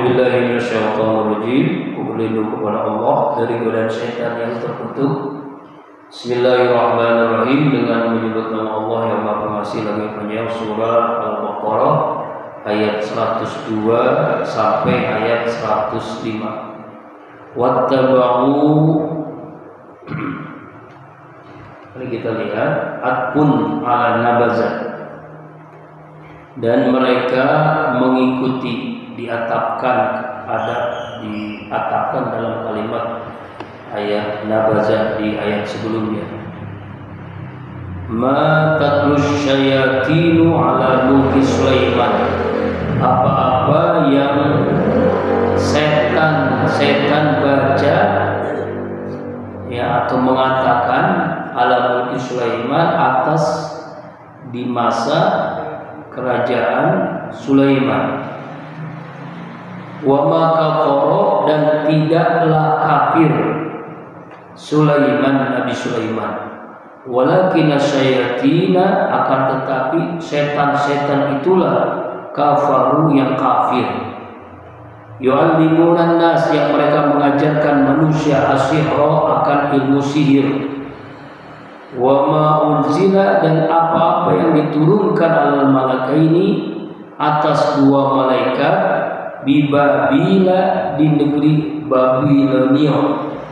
A'udzubillahi minasyaitonirrajim. Berlindung kepada Allah dari godaan syaitan yang terkutuk. Bismillahirrahmanirrahim. Dengan menyebut nama Allah yang Maha Pengasih lagi Penyayang. Surah Al-Baqarah ayat 102 sampai ayat 105. Wattaba'u. Mari kita lihat atpun ala nabazat, dan mereka mengikuti, diatapkan dalam kalimat ayat nabazat di ayat sebelumnya. Ma tatlus syayatinu ala mulki Sulaiman, apa-apa yang setan baca ya atau mengatakan ala mulki Sulaiman atas di masa kerajaan Sulaiman. Wa ma kafara, dan tidaklah kafir Sulaiman, Nabi Sulaiman. Walakin asyayatina, akan tetapi setan-setan itulah kafaru yang kafir. Yu'allimunan nas, yang mereka mengajarkan manusia asyihra, akan ilmu sihir. Wa ma unzila, dan apa-apa yang diturunkan alal malakaini, atas dua malaikat, di Babila, di negeri Babilonia.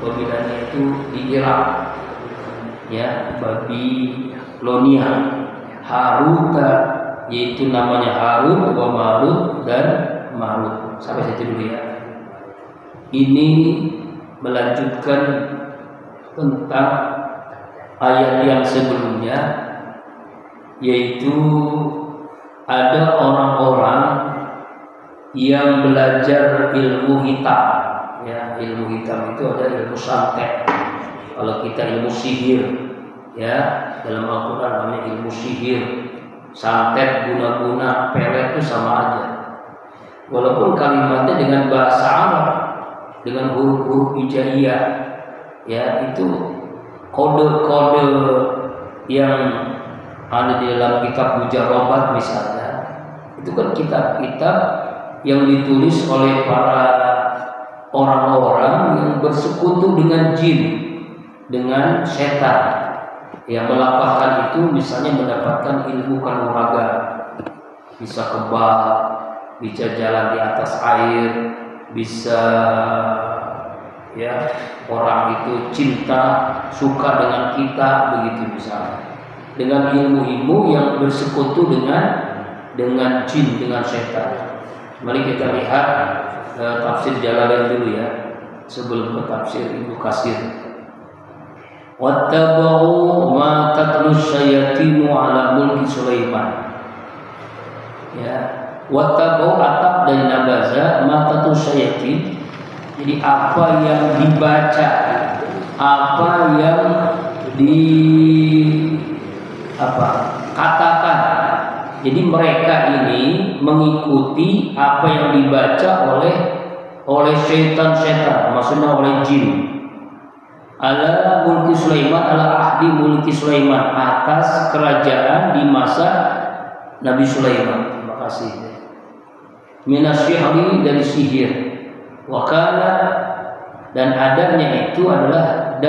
Babilonia itu di Irak ya, Babilonia. Haruta, yaitu namanya Harut, wa Marut dan Marut. Sampai situ dulu ya. Ini melanjutkan tentang ayat yang sebelumnya, yaitu ada orang-orang yang belajar ilmu hitam ya. Ilmu hitam itu ada ilmu santet, kalau kita ilmu sihir ya, dalam Al-Quran namanya ilmu sihir. Santet, guna-guna, pelet itu sama aja, walaupun kalimatnya dengan bahasa Arab, dengan huruf-huruf hijaiyah ya. Itu kode-kode yang ada di dalam kitab Mujarrabat misalnya, itu kan kitab-kitab yang ditulis oleh para orang-orang yang bersekutu dengan jin, dengan setan, yang melafazkan itu misalnya mendapatkan ilmu kanuraga, bisa kebal, bisa jalan di atas air, bisa ya orang itu cinta, suka dengan kita, begitu misalnya, dengan ilmu-ilmu yang bersekutu dengan jin, dengan setan. Mari kita lihat tafsir Jalalain dulu ya, sebelum ke tafsir Ibnu Katsir. Wattaba'u ma tatlus syayatinu ala mulki Sulaiman. Ya, wattaba'u atap dari nabaza, ma tatlus syayatin. Jadi apa yang dibaca, apa yang katakan. Jadi mereka ini mengikuti apa yang dibaca oleh setan-setan, maksudnya oleh jin. Ala mulki Sulaiman, ala ahdi mulki Sulaiman, atas kerajaan di masa Nabi Sulaiman. Terima kasih. Minasyihri, dari sihir. Wakana, dan adanya itu adalah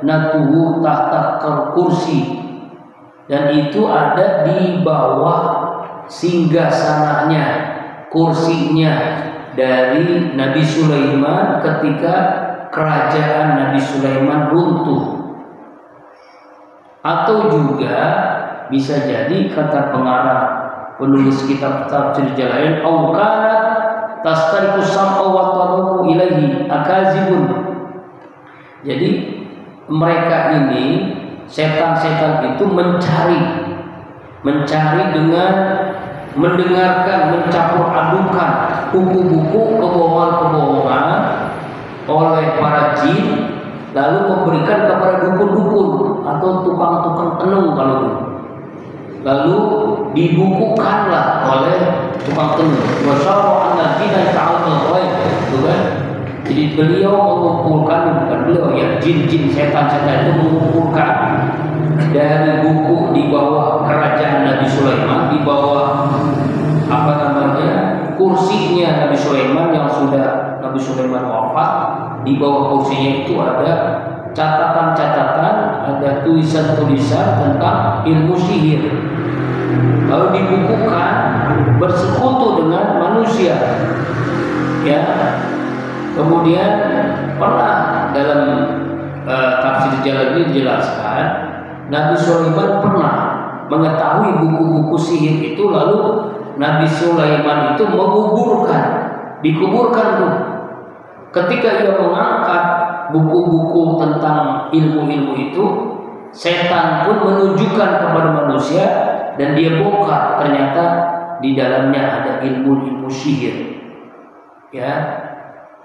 natuhu tahta kursi, dan itu ada di bawah singgasananya, kursinya dari Nabi Sulaiman ketika kerajaan Nabi Sulaiman runtuh. Atau juga bisa jadi kata pengarang penulis kitab tafsir Jalalain, au kanat tastariqu sam'a wa tadawu ilaihi akazibun. Jadi mereka ini, setan-setan itu mencari dengan mendengarkan, mencampur adukan buku-buku kebohongan-kebohongan oleh para jin, lalu memberikan kepada dukun-dukun atau tukang-tukang tenung kalau dulu. Lalu dibukukanlah oleh tukang tenung. Wasyara annajina ta'ala ghaib, itu kan? Jadi beliau mengumpulkan, bukan beliau ya, jin-jin setan-setan itu mengumpulkan dari buku di bawah kerajaan Nabi Sulaiman, di bawah kursi kursinya Nabi Sulaiman yang sudah Nabi Sulaiman wafat, di bawah kursinya itu ada catatan-catatan, ada tulisan-tulisan tentang ilmu sihir. Lalu dibukukan bersekutu dengan manusia. Ya. Kemudian pernah dalam tafsir Jalalain dijelaskan, Nabi Sulaiman pernah mengetahui buku-buku sihir itu, lalu Nabi Sulaiman itu dikuburkan tuh. Ketika ia mengangkat buku-buku tentang ilmu-ilmu itu, setan pun menunjukkan kepada manusia dan dia bongkar, ternyata di dalamnya ada ilmu-ilmu sihir. Ya,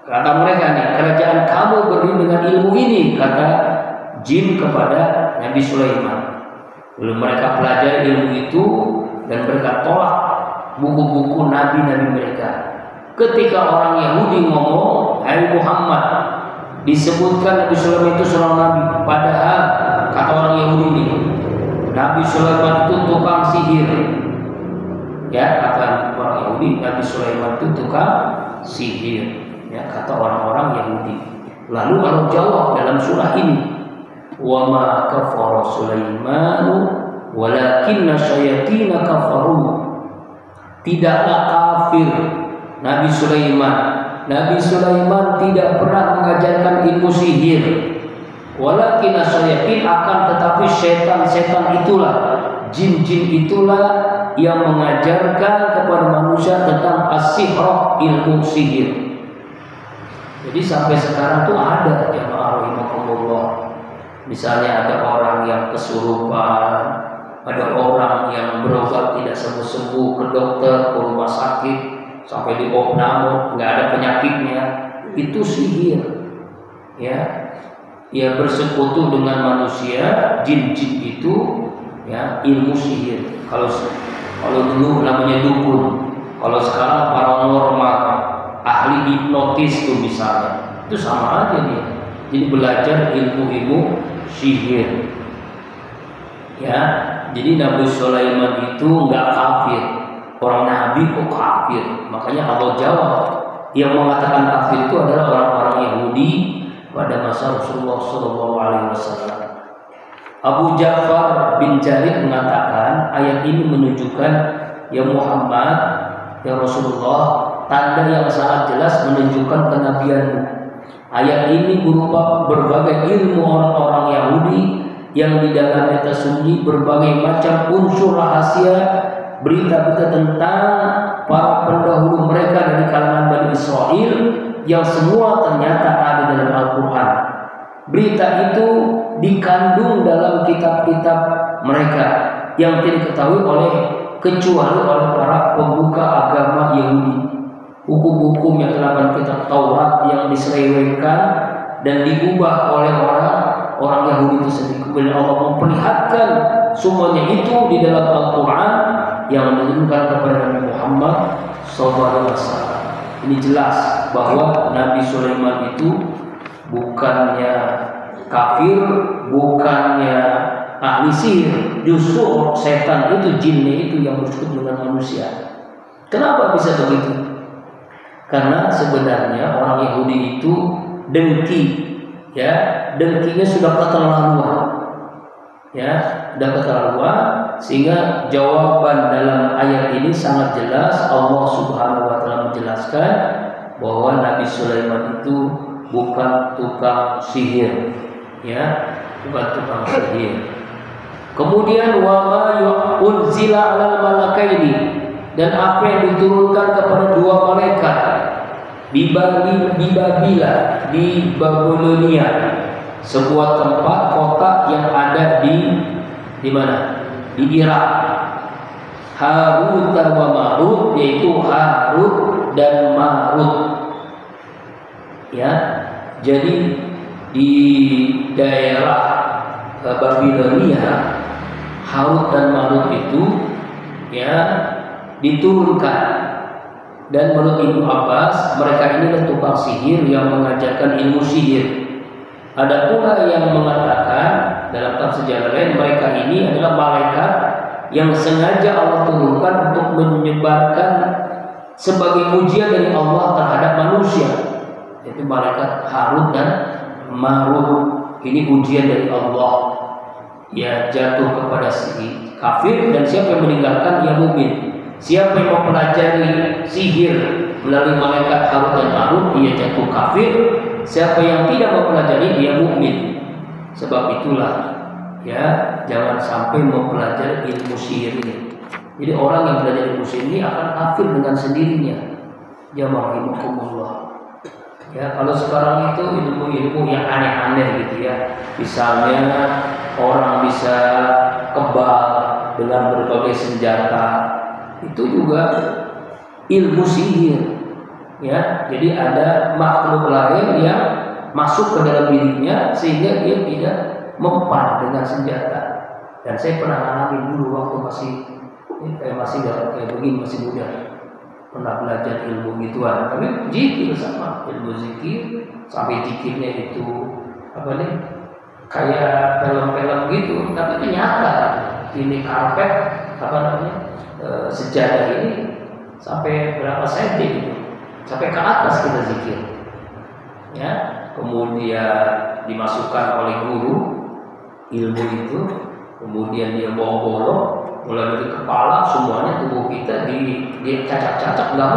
kata mereka nih, kerajaan kamu berdiri dengan ilmu ini, kata jin kepada Nabi Sulaiman. Lalu mereka pelajari ilmu itu dan mereka tolak buku-buku nabi-nabi mereka. Ketika orang Yahudi ngomong, "Hai Muhammad," disebutkan Nabi Sulaiman itu seorang nabi. Padahal kata orang Yahudi ini, Nabi Sulaiman itu tukang sihir. Ya, kata orang Yahudi, Nabi Sulaiman itu tukang sihir. Ya, kata orang-orang Yahudi. Lalu Allah jawab dalam surah ini, "Wa ma kafara Sulaimanu walakinna syayatina kafaru." Tidaklah kafir Nabi Sulaiman. Nabi Sulaiman tidak pernah mengajarkan ilmu sihir. Walakin syayatin, akan tetapi setan-setan itulah, jin-jin itulah yang mengajarkan kepada manusia tentang as-sihr, ilmu sihir. Jadi sampai sekarang tuh ada jamaah rahimakumullah. Misalnya ada orang yang kesurupan, ada orang yang berobat tidak sembuh-sembuh, ke dokter, ke rumah sakit, sampai di opname, nggak ada penyakitnya, itu sihir. Ya, bersekutu dengan manusia, jin-jin itu, ya, ilmu sihir. Kalau dulu namanya dukun, kalau sekarang paranormal, ahli hipnotis tuh misalnya, itu sama aja nih. Jadi belajar ilmu-ilmu sihir. Ya, jadi Nabi Sulaiman itu nggak kafir. Orang Nabi kok kafir? Makanya Allah jawab, yang mengatakan kafir itu adalah orang-orang Yahudi pada masa Rasulullah SAW. Abu Ja'far bin Jarir mengatakan, ayat ini menunjukkan, ya Muhammad, ya Rasulullah, tanda yang sangat jelas menunjukkan kenabianmu. Ayat ini berupa berbagai ilmu orang-orang Yahudi yang di dalamnya tersembunyi berbagai macam unsur rahasia, berita-berita tentang para pendahulu mereka dari kalangan Bani Israel yang semua ternyata ada dalam Al-Quran. Berita itu dikandung dalam kitab-kitab mereka yang tidak diketahui kecuali oleh para pembuka agama Yahudi. Hukum-hukum yang terdapat kitab Taurat yang diselewengkan dan diubah oleh orang Yahudi itu sendiri. Kemudian Allah memperlihatkan semuanya itu di dalam Al-Quran yang menunjukkan kepada Nabi Muhammad SAW. Ini jelas bahwa Nabi Sulaiman itu bukannya kafir, bukannya ahli sihir, justru setan itu, jinnya itu yang bersekutu dengan manusia. Kenapa bisa begitu? Karena sebenarnya orang Yahudi itu dengki, ya, dengkinya sudah keterlaluan, ya, sudah keterlaluan, sehingga jawaban dalam ayat ini sangat jelas. Allah Subhanahu wa Ta'ala menjelaskan bahwa Nabi Sulaiman itu bukan tukang sihir, ya, bukan tukang sihir. Kemudian wa ma unzila 'alal malakaini, dan apa yang diturunkan kepada dua malaikat di Babila, di Babilonia, sebuah tempat kota yang ada di mana? Di Irak. Harut wa Marut, yaitu Harut dan Marut. Ya, jadi di daerah Babilonia, Harut dan Marut itu, ya, diturunkan. Dan menurut Ibnu Abbas, mereka ini adalah tukang sihir yang mengajarkan ilmu sihir. Ada pula yang mengatakan dalam tafsir Jalalain, mereka ini adalah malaikat yang sengaja Allah turunkan untuk menyebarkan sebagai ujian dari Allah terhadap manusia, yaitu malaikat Harut dan Marut. Ini ujian dari Allah, ya jatuh kepada si kafir, dan siapa yang meninggalkan ia mukmin. Siapa yang mempelajari sihir melalui malaikat Harut dan Marut, ia jatuh kafir. Siapa yang tidak mempelajari, dia mukmin. Sebab itulah, ya jangan sampai mempelajari ilmu sihir ini. Jadi orang yang belajar ilmu sihir ini akan kafir dengan sendirinya. Jamaahumullah. Ya, kalau sekarang itu ilmu-ilmu yang aneh-aneh gitu ya. Misalnya orang bisa kebal dengan berbagai senjata. Itu juga ilmu sihir. Ya, jadi ada makhluk lain yang masuk ke dalam dirinya sehingga dia tidak mempan dengan senjata. Dan saya pernah ngalamin dulu waktu masih kayak begini, masih muda. Pernah belajar ilmu gituan, tapi zikir sama ilmu zikir, sampai zikirnya itu kayak film-film gitu, tapi itu nyata. Ini karpet sejadah ini sampai berapa senti gitu, sampai ke atas kita zikir, ya. Kemudian dimasukkan oleh guru ilmu itu, kemudian dia bolong mulai dari kepala, semuanya tubuh kita dicacak-cacak, nggak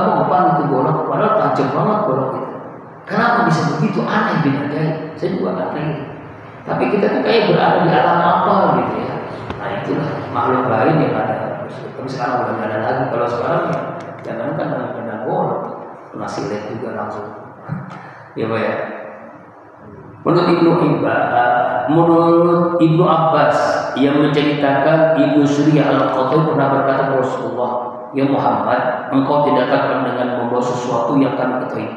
mempan itu golok, padahal tajam banget golok itu. Kenapa bisa begitu? Aneh bin ajaib. Saya juga nggak tahu. Tapi kita tuh kayak berada di alam apa gitu ya. Nah itulah makhluk lain yang ada. Tapi sekarang udah nggak ada lagi. Kalau sekarang ya jangankan kena golok, kena silet juga langsung. Ya Pak ya. Menurut Ibnu Abbas yang menceritakan, Ibnu Surya Al-Qadhi pernah berkata kepada Rasulullah, "Ya Muhammad, engkau tidak akan dengan membawa sesuatu yang kami ketahui.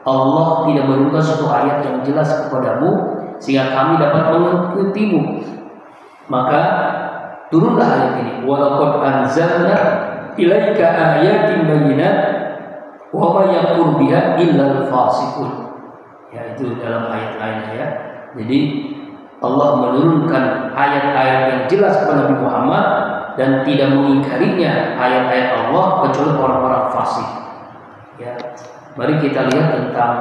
Allah tidak menurunkan suatu ayat yang jelas kepadamu sehingga kami dapat mengikutimu." Maka turunlah ayat ini, "Walaqad anzalna ilaika ayatin bayyinat wa ma yaqul biha illa al-fasiqun." Ya, itu dalam ayat lainnya ya. Jadi Allah menurunkan ayat-ayat yang jelas kepada Nabi Muhammad dan tidak mengingkarinya ayat-ayat Allah kecuali orang-orang fasik. Ya, mari kita lihat tentang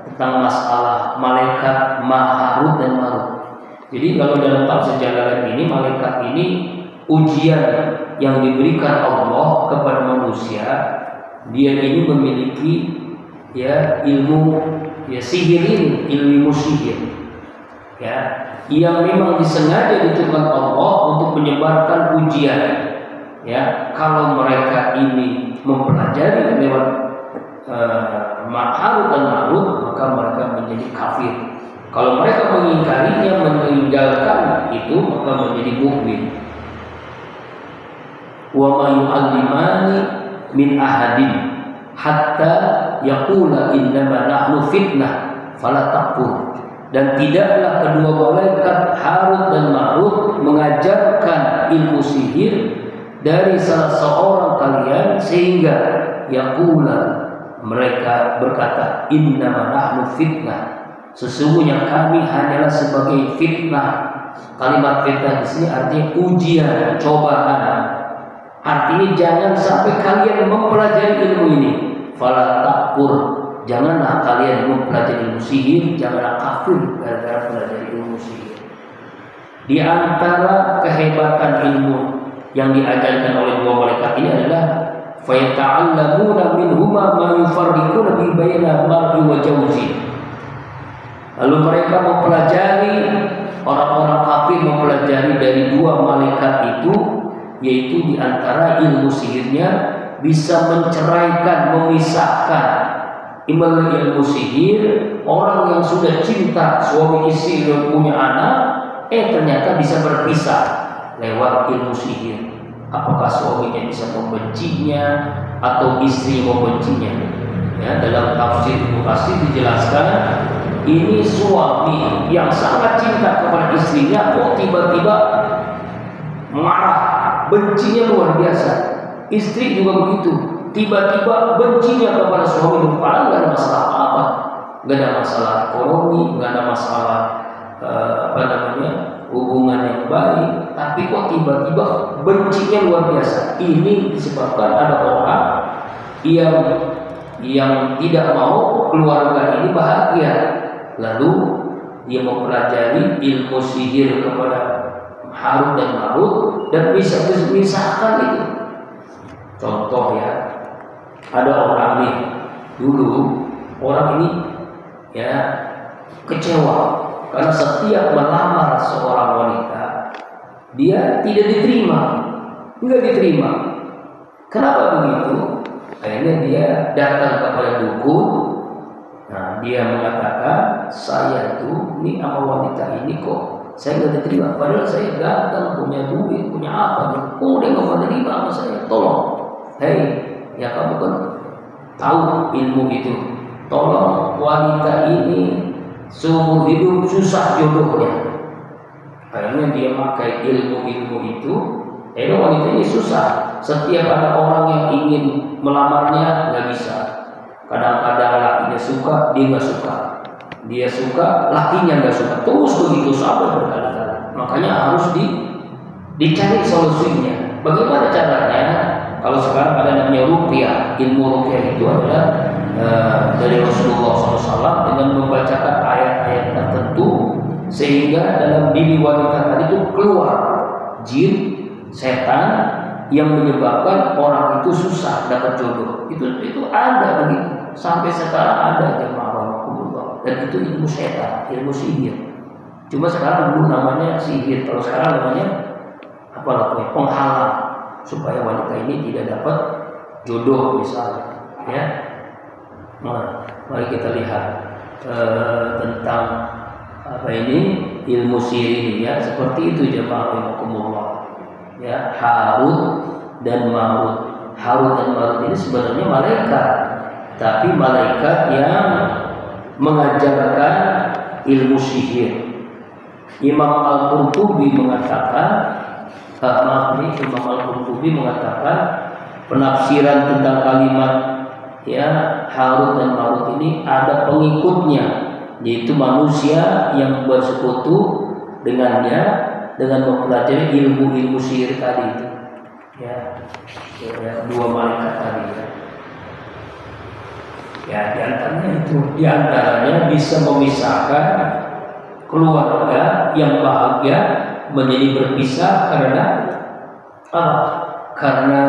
tentang masalah malaikat Harut dan Marut. Jadi kalau dalam tafsir Jalalain ini, malaikat ini ujian yang diberikan Allah kepada manusia. Dia ini memiliki ilmu sihir ini, ilmu sihir ya, yang memang disengaja ditentukan Allah untuk menyebarkan ujian ya. Kalau mereka ini mempelajari lewat Harut dan Marut, maka mereka menjadi kafir. Kalau mereka mengingkarinya, meninggalkan itu, maka menjadi mukmin. Wa ma yu'allimani min ahadin hatta yaqula innama nahnu fitnah fala takfur. Dan tidaklah kedua malaikat Harut dan Marut mengajarkan ilmu sihir dari salah seorang kalian sehingga yaqula, mereka berkata, innama nahnu fitnah, sesungguhnya kami hanyalah sebagai fitnah. Kalimat fitnah di sini artinya ujian, cobaan. Artinya jangan sampai kalian mempelajari ilmu ini. Fala takfur, janganlah kalian mempelajari ilmu sihir, janganlah kafir gara-gara pelajari ilmu sihir. Di antara kehebatan ilmu yang diajarkan oleh dua malaikat ini adalah fayata'allamuna minhuma ma yufarriquna bi baina mar'i wa jawzi. Lalu mereka mempelajari, orang-orang kafir mempelajari dari dua malaikat itu, yaitu di antara ilmu sihirnya bisa menceraikan, memisahkan. Ilmu sihir, orang yang sudah cinta suami istri yang punya anak, ternyata bisa berpisah lewat ilmu sihir. Apakah suaminya bisa membencinya atau istri membencinya? Ya, dalam tafsir Mufassir dijelaskan, ini suami yang sangat cinta kepada istrinya kok tiba-tiba marah, bencinya luar biasa. Istri juga begitu, tiba-tiba bencinya kepada suami, padahal nggak ada masalah apa-apa, nggak ada masalah ekonomi, nggak ada masalah hubungan yang baik, tapi kok tiba-tiba bencinya luar biasa. Ini disebabkan ada orang yang tidak mau keluarga ini bahagia, lalu dia mempelajari ilmu sihir kepada Harut dan Marut dan bisa memisahkan itu. Contoh ya, ada orang nih dulu, orang ini ya kecewa karena setiap melamar seorang wanita dia tidak diterima, nggak diterima. Kenapa begitu? Akhirnya dia datang kepada dukun. Nah, dia mengatakan, saya tuh ini sama wanita ini kok saya nggak diterima, padahal saya ganteng, punya duit, punya apa, kok dia nggak mau terima sama saya. Tolong, hei, ya kamu kan tahu ilmu itu, tolong wanita ini seumur hidup susah jodohnya. Akhirnya dia pakai ilmu-ilmu itu, wanita ini susah. Setiap ada orang yang ingin melamarnya nggak bisa. Kadang-kadang lakinya suka, dia nggak suka. Dia suka, lakinya nggak suka. Terus begitu sampai berkali-kali. Makanya harus dicari solusinya. Bagaimana caranya? Kalau sekarang ada namanya ruqyah. Ilmu ruqyah itu adalah dari Rasulullah SAW dengan membacakan ayat-ayat tertentu sehingga dalam diri wanita tadi itu keluar jin, setan yang menyebabkan orang itu susah dapat jodoh. Itu ada begitu. Sampai sekarang ada jemaah Allah. Dan itu ilmu setan, ilmu sihir. Cuma sekarang dulu namanya sihir, kalau sekarang namanya apa namanya? Penghalang supaya wanita ini tidak dapat jodoh misalnya. Ya. Nah, mari kita lihat tentang apa ini ilmu sihir ini ya. Seperti itu jemaah Allah. Ya, Harut dan Marut. Harut dan Marut ini sebenarnya malaikat, tapi malaikat yang mengajarkan ilmu sihir. Imam Al-Qurtubi mengatakan, Imam Al-Qurtubi mengatakan penafsiran tentang kalimat ya Harut dan Marut ini ada pengikutnya, yaitu manusia yang bersekutu dengannya dengan mempelajari ilmu-ilmu sihir tadi itu ya, dua malaikat tadi ya diantaranya bisa memisahkan keluarga yang bahagia menjadi berpisah karena apa? Karena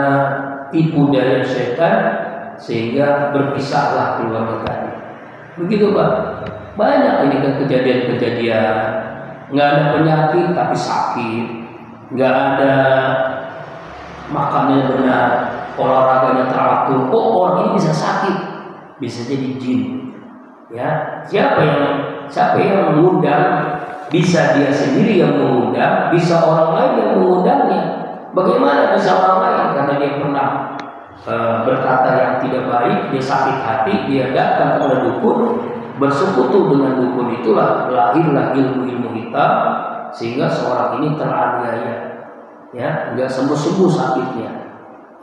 tipu daya setan sehingga berpisahlah keluarga tadi. Begitu Pak. Banyak ini kan kejadian-kejadian. Nggak ada penyakit tapi sakit, nggak ada makannya benar, olahraganya teratur, kok orang ini bisa sakit, bisa jadi jin. Ya, siapa yang mengundang? Bisa dia sendiri yang mengundang, bisa orang lain yang mengundangnya. Bagaimana bisa orang lain? Karena dia pernah berkata yang tidak baik, dia sakit hati, dia datang kepada dukun. Bersekutu dengan dukun itulah lahirlah ilmu-ilmu hitam sehingga seorang ini teraniaya, ya nggak sembuh-sembuh sakitnya.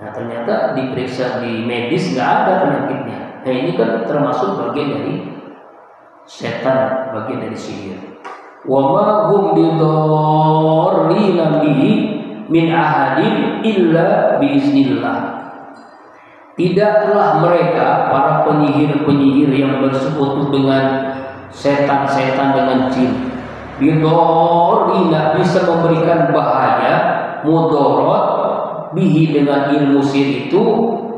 Nah ternyata diperiksa di medis nggak ada penyakitnya. Nah ini kan termasuk bagian dari setan, bagian dari sihir. Wa ma hum bidarrina bihi min ahadin illa biiznillah. Tidaklah mereka para penyihir-penyihir yang bersekutu dengan setan-setan dengan jin bidorina bisa memberikan bahaya mudarat bihi dengan ilmu sihir itu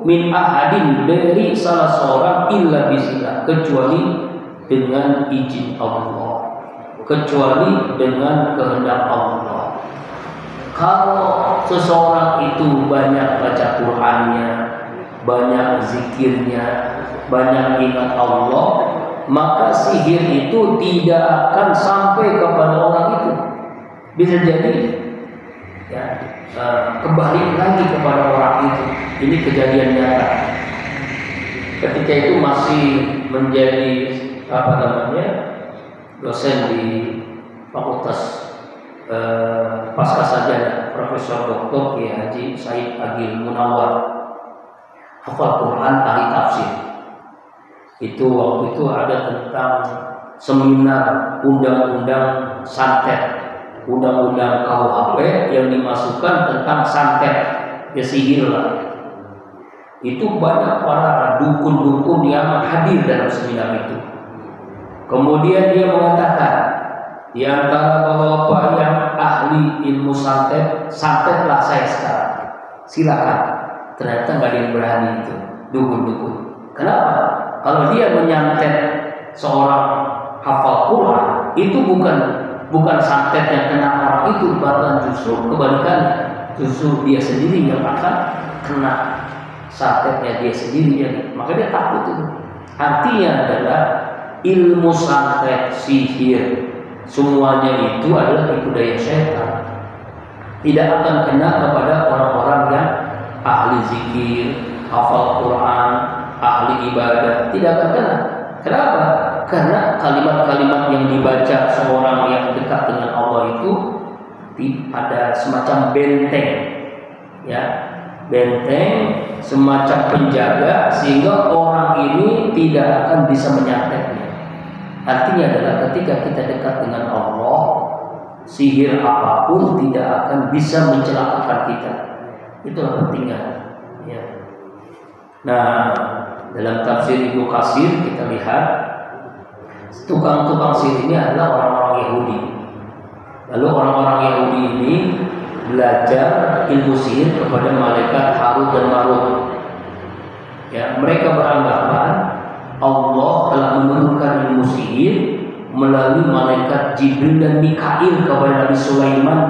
min ahadin dari salah seorang illa bismillah kecuali dengan izin Allah, kecuali dengan kehendak Allah. Kalau seseorang itu banyak baca Qur'annya, banyak zikirnya, banyak ingat Allah, maka sihir itu tidak akan sampai kepada orang itu. Bisa jadi ya, kembali lagi kepada orang itu. Ini kejadian nyata. Ketika itu masih menjadi dosen di Fakultas Pascasarjana, Profesor Dr. Kiai Haji Said Agil Munawar, hafal Quran, ahli tafsir. Itu waktu itu ada tentang seminar undang-undang santet undang-undang KUHP yang dimasukkan tentang santet, ya sihir lah. Itu banyak para dukun-dukun yang hadir dalam seminar itu. Kemudian dia mengatakan, di antara bapak-bapak yang ahli ilmu santet, santetlah saya sekarang. Silakan. Ternyata nggak ada yang berani itu, dukun-dukun. Kenapa? Kalau dia menyantet seorang hafal Quran, itu bukan santet yang kena orang itu, bahkan justru kebalikannya, justru dia sendiri yang akan kena santetnya dia sendiri. Jadi maka dia takut itu. Artinya adalah ilmu santet, sihir, semuanya itu adalah tipu daya setan. Tidak akan kena kepada orang-orang yang ahli zikir, hafal Quran, ahli ibadah, tidak akan kena. Kenapa? Karena kalimat-kalimat yang dibaca seorang yang dekat dengan Allah itu ada semacam benteng, ya, benteng semacam penjaga sehingga orang ini tidak akan bisa menyantetnya. Artinya adalah ketika kita dekat dengan Allah, sihir apapun tidak akan bisa mencelakakan kita. Itulah pentingnya. Ya. Nah, dalam tafsir Ibnu Katsir kita lihat tukang-tukang sihir ini adalah orang-orang Yahudi. Lalu orang-orang Yahudi ini belajar ilmu sihir kepada malaikat Harut dan Marut. Ya, mereka beranggapan Allah telah menurunkan ilmu sihir melalui malaikat Jibril dan Mikail kepada Nabi Sulaiman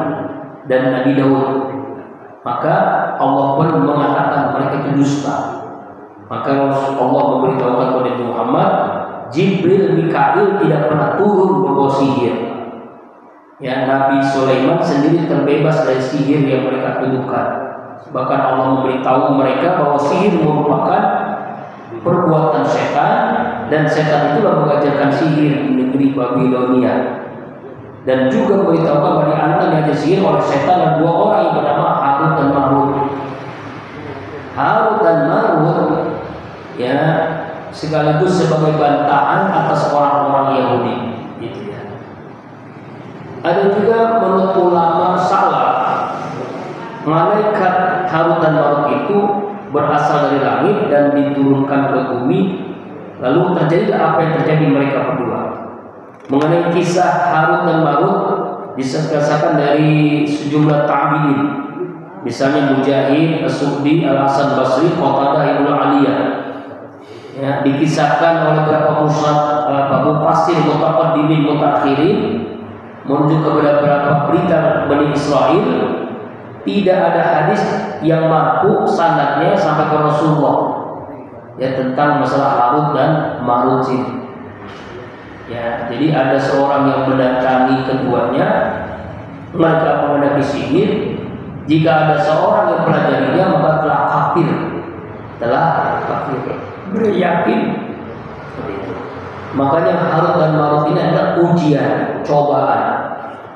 dan Nabi Daud. Maka Allah pun mengatakan mereka itu dusta. Maka Allah memberitahukan kepada Muhammad, Jibril, Mikail tidak pernah turun membawa sihir. Ya, Nabi Sulaiman sendiri terbebas dari sihir yang mereka tuduhkan. Bahkan Allah memberitahu mereka bahwa sihir merupakan perbuatan setan, dan setan itulah mengajarkan sihir di negeri Babilonia. Dan juga memberitahukan bahwa di antara yang sihir oleh setan ada dua orang yang bernama Harut dan Marut. Harut dan Marut, ya, sekaligus sebagai bantahan atas orang-orang Yahudi, gitu ya. Ada juga menurut ulama salaf, malaikat Harut dan Marut itu berasal dari langit dan diturunkan ke bumi. Lalu terjadilah apa yang terjadi mereka berdua. Mengenai kisah Harut dan Marut disebutkan dari sejumlah tabi'in, misalnya Mujahid, As-Suddi, Al-Hasan Basri, Qatadah, Ibnu Aliyah. Ya, dikisahkan oleh beberapa mufassir mutaqaddimin mutakhirin merujuk kepada beberapa berita Bani Israel, tidak ada hadis yang marfu sanadnya sampai ke Rasulullah, ya, tentang masalah Harut dan Marut ini. Ya, jadi ada seorang yang mendatangi keduanya, mereka menghadapi sihir. Jika ada seorang yang pelajarinya, maka telah kafir, beryakin. Makanya Harut dan Marut ini adalah ujian, cobaan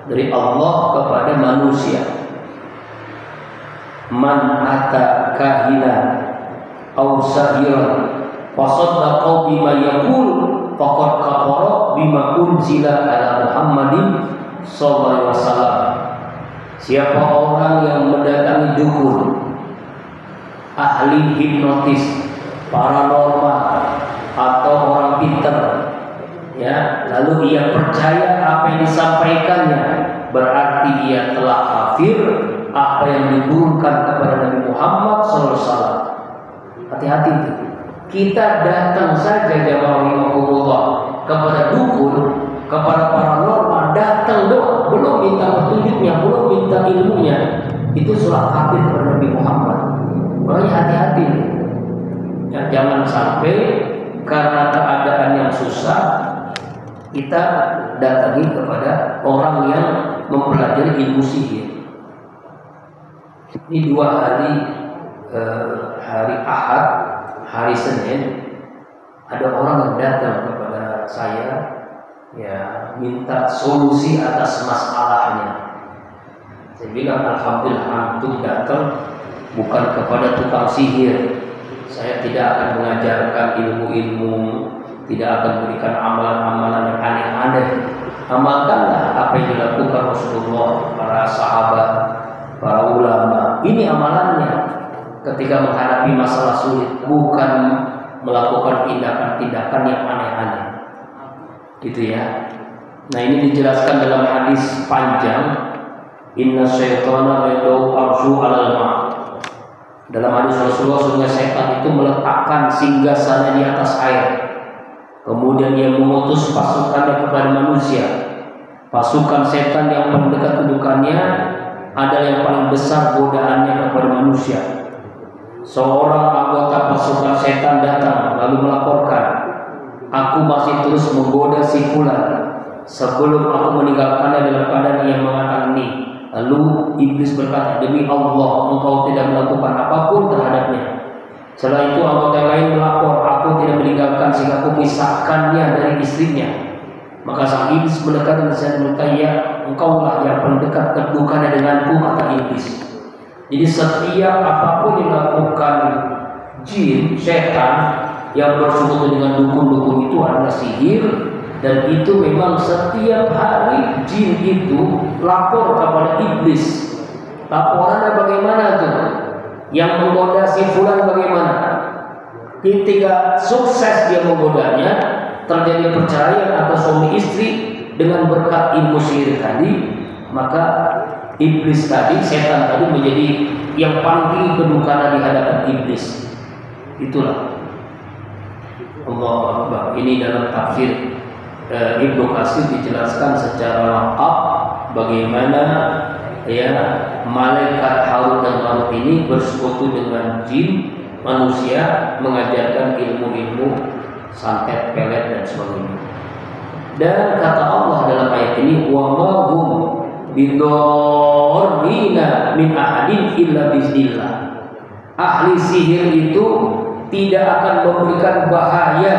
dari Allah kepada manusia. Man ata kahinan aw sahiran fasaddaqa bima yaqul faqad kafara bima unzila ala Muhammadin sallallahu alaihi wasallam. Siapa orang yang mendatangi dukun, ahli hipnotis, paranormal, atau orang pintar, ya, lalu ia percaya apa yang disampaikannya, berarti ia telah kafir apa yang diturunkan kepada Nabi Muhammad SAW. Hati-hati itu. Kita datang saja jamaah rahimakumullah kepada dukun, kepada paranormal, datang doang, belum minta petunjuknya, belum minta ilmunya, itu sudah kafir kepada Nabi Muhammad. Makanya hati-hati. Ya, jangan sampai karena keadaan yang susah kita datangi kepada orang yang mempelajari ilmu sihir. Ini 2 hari, hari Ahad, hari Senin, ada orang yang datang kepada saya, ya, minta solusi atas masalahnya. Saya bilang alhamdulillah antum datang bukan kepada tukang sihir. Saya tidak akan mengajarkan ilmu-ilmu, tidak akan memberikan amalan-amalan yang aneh-aneh. Amalkanlah apa yang dilakukan Rasulullah, para sahabat, para ulama. Ini amalannya ketika menghadapi masalah sulit, bukan melakukan tindakan-tindakan yang aneh-aneh. Gitu ya. Nah, ini dijelaskan dalam hadis panjang, inna syaitana yad'u arshu 'alal ma'. Dalam hadis Rasulullah, sesungguhnya setan itu meletakkan singgasana di atas air. Kemudian dia mengutus pasukannya kepada manusia. Pasukan setan yang paling dekat kedudukannya adalah yang paling besar godaannya kepada manusia. Seorang anggota pasukan setan datang lalu melaporkan, aku masih terus menggoda si fulan sebelum aku meninggalkannya dalam keadaan yang mengatakan ini. Lalu iblis berkata, demi Allah engkau tidak melakukan apapun terhadapnya. Setelah itu anggota yang lain melapor, aku tidak meninggalkan sehingga aku misahkannya dari istrinya. Maka sang iblis mendekat dan berkata, ya engkaulah yang paling dekat kedudukannya denganku, kata iblis. Jadi setiap apapun yang dilakukan jin, setan yang bersekutu dengan dukun-dukun itu adalah sihir. Dan itu memang setiap hari jin itu lapor kepada iblis. Laporannya bagaimana tuh? Yang menggoda si fulan bagaimana? Ketika sukses dia menggodanya, terjadi perceraian atau suami istri dengan berkat ilmu sihir tadi, maka iblis tadi, setan tadi menjadi yang paling tinggi kedudukannya di hadapan iblis. Itulah Allah Akbar. Ini dalam tafsir Ibnu Katsir dijelaskan secara lengkap bagaimana ya malaikat Harut dan Marut ini bersekutu dengan jin manusia, mengajarkan ilmu-ilmu santet, pelet dan sebagainya. Dan kata Allah dalam ayat ini, wa ma hum bidorrina min ahadin illa biiznillah. Ahli sihir itu tidak akan memberikan bahaya,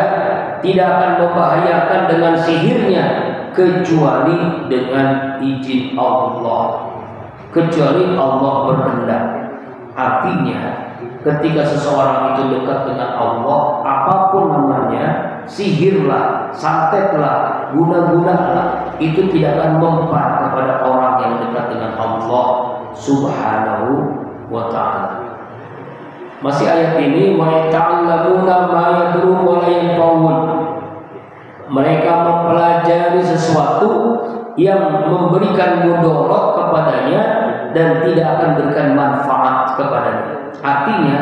tidak akan membahayakan dengan sihirnya kecuali dengan izin Allah, kecuali Allah berkehendak. Artinya ketika seseorang itu dekat dengan Allah, apapun namanya, sihirlah, santetlah, guna-gunalah, itu tidak akan mempan kepada orang yang dekat dengan Allah Subhanahu wa ta'ala. Masih ayat ini, wa ta'allamuna ma yadurrum wa la yanfa'un. Mereka mempelajari sesuatu yang memberikan mudarat kepadanya dan tidak akan berikan manfaat kepadanya. Artinya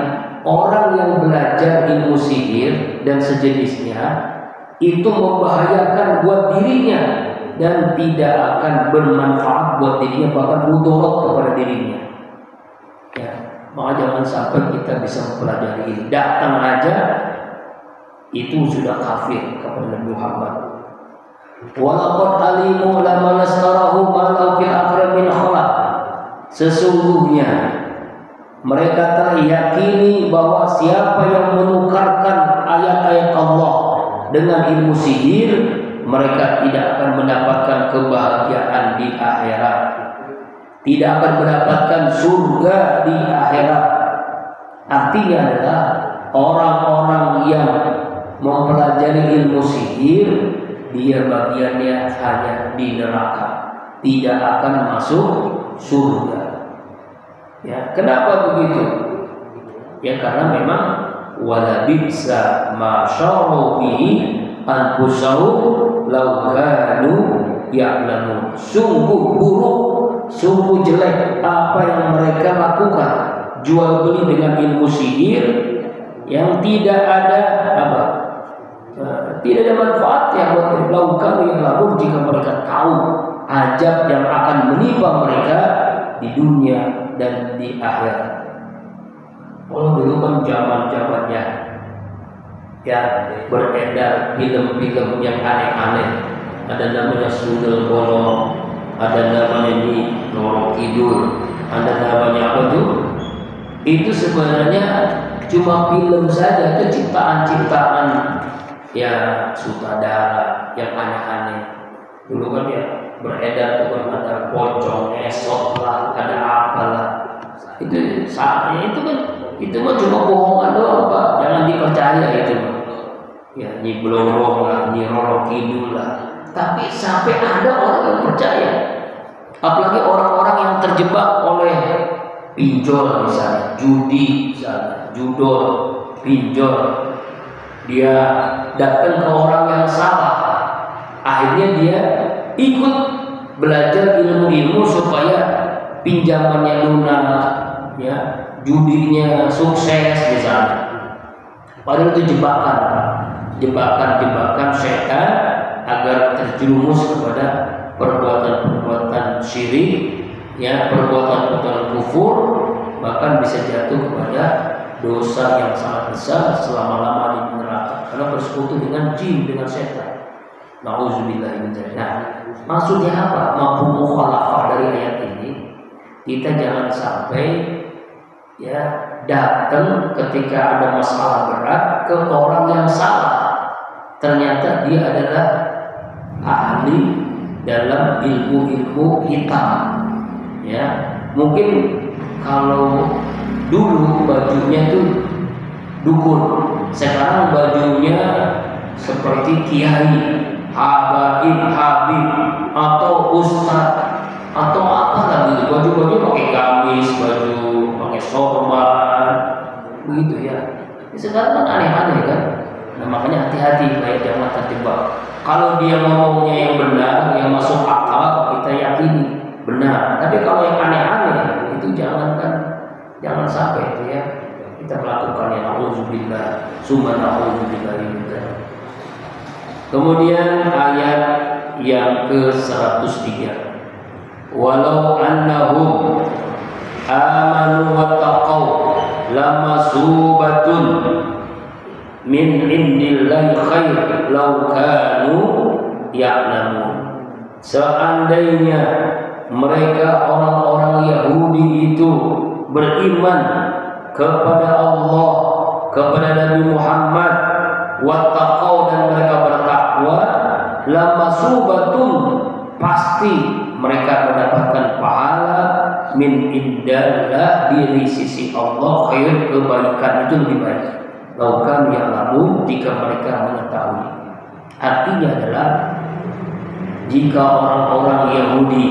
orang yang belajar ilmu sihir dan sejenisnya itu membahayakan buat dirinya dan tidak akan bermanfaat buat dirinya, bahkan mudarat kepada dirinya. Ya, maka jangan sampai kita bisa mempelajari ini. Datang aja itu sudah kafir kepada Nabi Muhammad. Walaqad alimu laman astarahu ma lahu fil akhirati min khalaq. Sesungguhnya mereka telah yakini bahwa siapa yang menukarkan ayat-ayat Allah dengan ilmu sihir, mereka tidak akan mendapatkan kebahagiaan di akhirat, tidak akan mendapatkan surga di akhirat. Artinya adalah orang-orang yang mempelajari ilmu sihir, dia bagiannya hanya di neraka, tidak akan masuk surga. Ya, kenapa begitu? Ya karena memang wala bisa ma syarru bihi anfusahum law kanu ya'lamun. Sungguh buruk, sungguh jelek apa yang mereka lakukan, jual beli dengan ilmu sihir yang tidak ada apa? Tidak ada manfaatnya buat melakukan yang lalu jika mereka tahu azab yang akan menimpa mereka di dunia dan di akhirat. Kalau dulu kan zaman-zamannya ya beredar film-film yang aneh-aneh, ada namanya Sundel Bolong, ada namanya ini Roro Kidul, ada namanya apa tuh? Itu sebenarnya cuma film saja, itu ciptaan-ciptaan ya sutradara yang aneh-aneh. Dulu kan ya beredar tuh kan ada pocong, esot lah, ada apalah. Itu saatnya itu mah cuma bohongan doang Pak, jangan dipercaya itu. Ya Nyi Blorong lah, Nyi Roro Kidul lah, Tapi sampai ada orang yang percaya. Apalagi orang-orang yang terjebak oleh pinjol misalnya, judi misalnya, judor, pinjol. Dia datang ke orang yang salah. Akhirnya dia ikut belajar ilmu-ilmu supaya pinjamannya lunas, ya, judinya sukses misalnya. Padahal itu jebakan setan agar terjerumus kepada perbuatan-perbuatan syirik, ya, perbuatan-perbuatan kufur, bahkan bisa jatuh kepada dosa yang sangat besar selama-lamanya di neraka karena bersekutu dengan jin, dengan setan. Nauzubillah min dzalik. Nah, maksudnya apa? Mafhum mukhalafah dari ayat ini, kita jangan sampai ya datang ketika ada masalah berat ke orang yang salah. Ternyata dia adalah ahli dalam ilmu-ilmu hitam. Ya, mungkin kalau dulu bajunya tuh dukun, sekarang bajunya seperti kiai, habaib, habib, atau ustaz, atau apa lagi. Baju-baju pakai gamis, baju pakai sorban, begitu ya. Sekarang kan aneh-aneh kan. Nah, makanya hati-hati kayak jangan terjebak. Kalau dia ngomongnya yang benar, yang masuk akal, kita yakini benar. Tapi kalau yang aneh-aneh itu jangan sampai itu ya kita melakukan yang auzubillah, summa na'udzubillah min dzalik. Kemudian ayat yang ke-103. Walau annahum amanu wattaqau lamasubatun min indillahi khair law kanu ya'lamun. Seandainya mereka orang-orang Yahudi itu beriman kepada Allah, kepada Nabi Muhammad, wattaqau, dan mereka bertakwa, lamasubatun, pasti mereka mendapatkan pahala min indallah, dari sisi Allah, khair, kebaikan itu lebih baik. Laukan ya'lamun, jika mereka mengetahui. Artinya adalah jika orang-orang Yahudi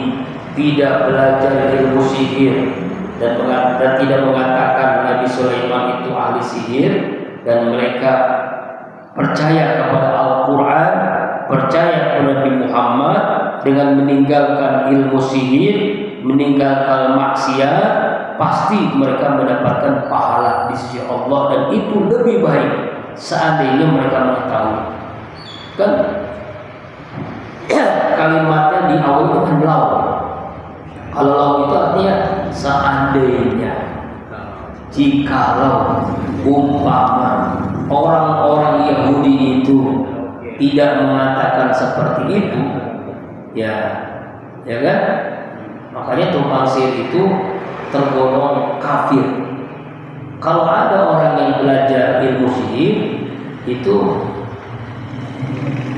tidak belajar ilmu sihir dan tidak mengatakan Nabi Sulaiman itu ahli sihir, dan mereka percaya kepada Al-Quran, percaya kepada Nabi Muhammad, dengan meninggalkan ilmu sihir, meninggalkan maksiat, pasti mereka mendapatkan pahala di sisi Allah, dan itu lebih baik seandainya mereka mengetahui. Kan kalimatnya di awal dengan lau. Kalau lau itu artinya seandainya, jikalau, umpama orang-orang Yahudi itu tidak mengatakan seperti itu, ya kan? Makanya tukang sihir itu tergolong kafir. Kalau ada orang yang belajar ilmu sihir, itu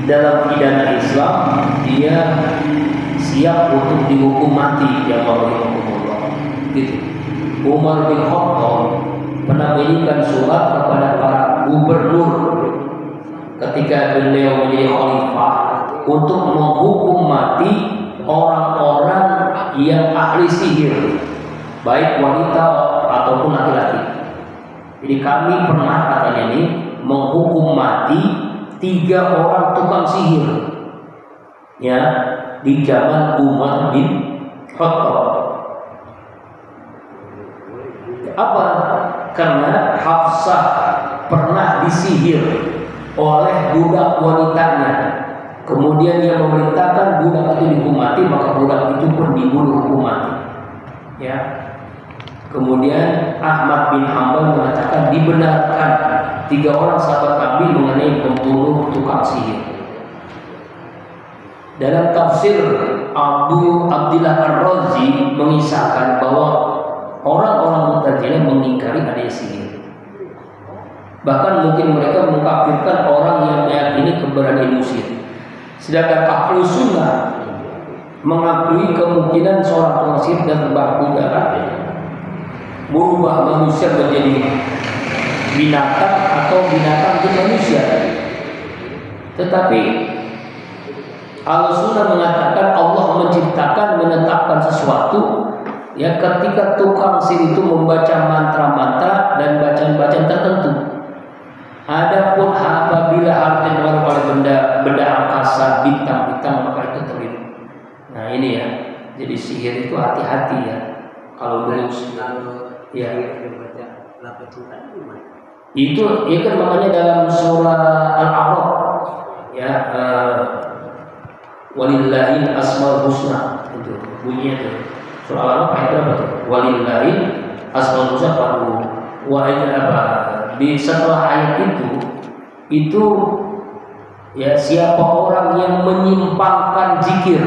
dalam pidana Islam dia siap untuk dihukum mati, ya Allah, gitu. Umar bin Khattab pernah mengirimkan surat kepada para gubernur ketika beliau menjadi khalifah untuk menghukum mati orang-orang yang ahli sihir, baik wanita ataupun laki-laki. Jadi kami pernah, katanya ini, menghukum mati 3 orang tukang sihir, ya, di zaman Umar bin Khattab. Apa? Karena Hafsah pernah disihir oleh budak wanitanya. Kemudian dia memerintahkan budak itu dihukum mati, maka budak itu pun dibunuh hukum mati. Ya. Kemudian Ahmad bin Hanbal mengatakan dibenarkan 3 orang sahabat Nabi mengenai pembunuh tukang sihir. Dalam tafsir Abu Abdillah Ar-Razi mengisahkan bahwa orang-orang Mu'tazilah mengingkari adanya sihir. Bahkan mungkin mereka mengkafirkan orang yang meyakini keberadaan ilmu sihir. Sedangkan Ahlus Sunnah mengakui kemungkinan seorang tukang sihir dan terbang udara merubah manusia menjadi binatang atau binatang menjadi manusia. Tetapi Al-Sunnah mengatakan Allah menciptakan, menetapkan sesuatu ya ketika tukang sihir itu membaca mantra-mantra dan bacaan-bacaan tertentu. Adapun apabila harta pengaruh oleh benda angkasa, bintang-bintang, maka itu terlibat. Nah ini ya, jadi sihir itu hati-hati ya. Kalau dulu ya itu ya kan makanya dalam surah Al-A'raf ya walillahil asmaul husna itu bunyinya tuh. Surah Al-A'raf ayat berapa tuh? Walillahil asmaul husna fad'uhu wa apa? Di setelah ayat itu ya siapa orang yang menyimpangkan zikir,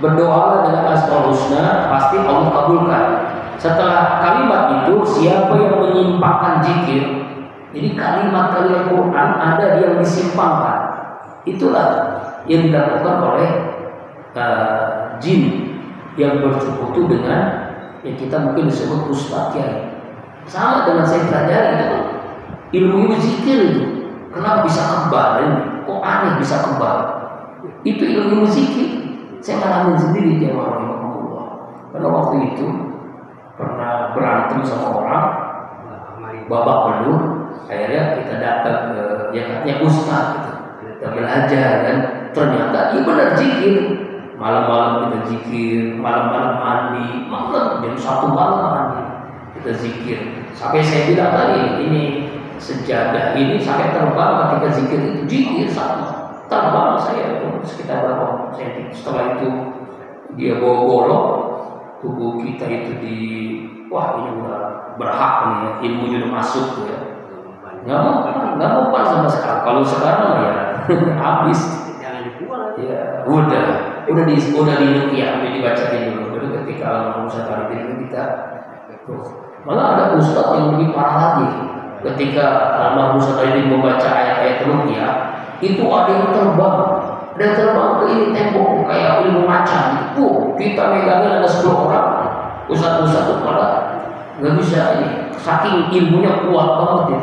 berdoa dengan asmaul husna pasti Allah kabulkan. Setelah kalimat itu siapa yang menyimpangkan zikir, jadi kalimat-kalimat Quran ada yang disimpangkan, itulah yang dilakukan oleh jin yang bersekutu dengan yang kita mungkin disebut ustadz ya. Sama dengan saya pelajari itu ilmu zikir itu. Kenapa bisa kebal ini? Kok aneh bisa kebal? Itu ilmu zikir. Saya ngalamin sendiri dia orang Allah. Karena waktu itu pernah berantem sama orang, babak belur. Akhirnya kita datang ke yang katanya ustaz gitu. Kita belajar kan. Ternyata iya benar zikir. Malam-malam kita zikir, malam-malam mandi, malam jam 1 malam mandi. Kita zikir sampai saya bilang tadi ini sejadah ini sampai terbang ketika zikir itu zikir sama terbang saya sekitar berapa senti. Setelah itu dia bawa golok tubuh kita itu di wah ini udah berhak nih ya, ilmu udah masuk tuh ya. Nggak mau sama sekarang. Kalau sekarang ya habis jangan dibuang ya udah di ya udah dibacain dulu. Jadi ketika Al-Musa tadi kita malah ada ustaz yang lebih parah lagi. Ketika almarhum Ustaz Aidin membaca ayat-ayat ruqyah, itu ada yang terbang ke ini tembok kayak ilmu macan. Kita megangin ada 10 orang. Ustaz-ustaz itu pada nggak bisa ini. Saking ilmunya kuat banget ya.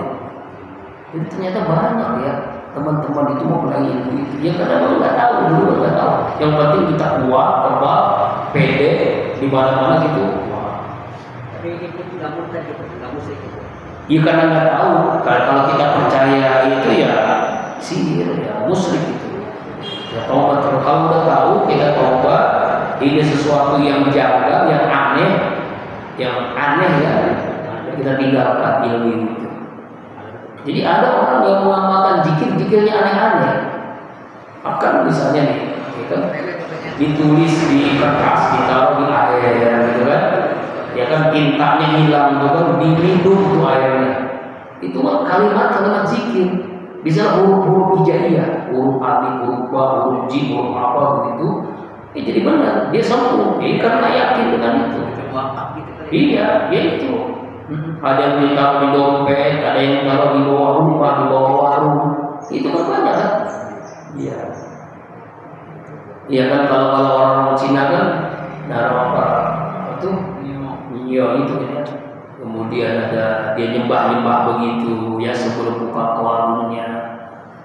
Jadi ternyata banyak ya teman-teman itu mau belajar ilmu itu. Ya kadang nggak tahu dulu nggak tahu. Yang penting kita kuat, tebal, pede di mana-mana gitu. Ya karena nggak tahu. Kalau kita percaya itu ya sihir ya musyrik itu. Ya tobat. Kalau udah tahu kita tobat. Ini sesuatu yang janggal, yang aneh ya. Kita tinggalkan ilmu itu. Jadi ada orang yang mengamalkan zikirnya aneh-aneh. Akan misalnya nih, gitu, ditulis di kertas, ditaruh di air, gitu kan? Ya kan tintanya hilang, gitu kan? Diminum tuh airnya. Itu kan kalimat zikir. Bisa huruf-huruf hijaiyah, huruf alif, huruf ba, huruf jim, huruf apa begitu. Jadi benar, dia sembuh. Karena yakin dengan itu. Iya, ya itu. Ada yang ditaruh di dompet, ada yang ditaruh di bawah rumah, di bawah warung. Itu kan banyak kan? Iya. Iya kan kalau orang Cina kan naruh apa? Itu iya itu ya. Kemudian ada dia nyembah begitu ya sebelum buka warungnya.